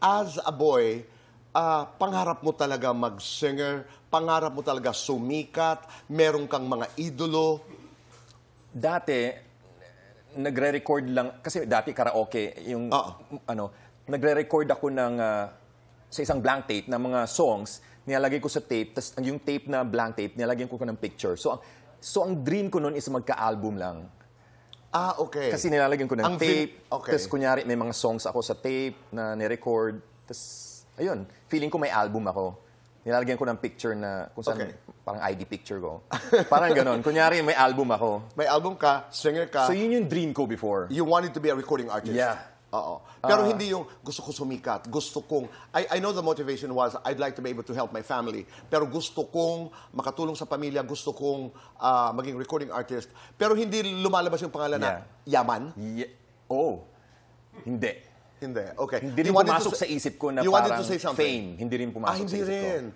as a boy, pangarap mo talaga mag-singer, pangarap mo talaga sumikat, meron kang mga idolo. Dati, nagre-record lang, kasi dati karaoke, yung, nagre-record ako ng, sa isang blank tape ng mga songs, nilalagay ko sa tape, tapos yung tape na blank tape, nilalagyan ko ng picture. So ang dream ko noon is magka-album lang. Okay. Kasi nilalagyan ko ng tape, okay. tapos kunyari may mga songs ako sa tape na ni-record, tapos, ayun, feeling ko may album ako. Nilalagyan ko ng picture na kung saan pang ID picture ko. Parang ganon. Kunyari, may album ako. May album ka, singer ka. So, yun yung dream ko before. You wanted to be a recording artist. Yeah. Oo. Pero hindi yung gusto ko sumikat. Gusto kong... I know the motivation was I'd like to be able to help my family. Pero gusto kong makatulong sa pamilya. Gusto kong maging recording artist. Pero hindi lumalabas yung pangalan na yaman. Hindi. Hindi. Okay. Hindi rin pumasok sa isip ko na parang fame. Hindi rin pumasok sa isip ko. Hindi rin.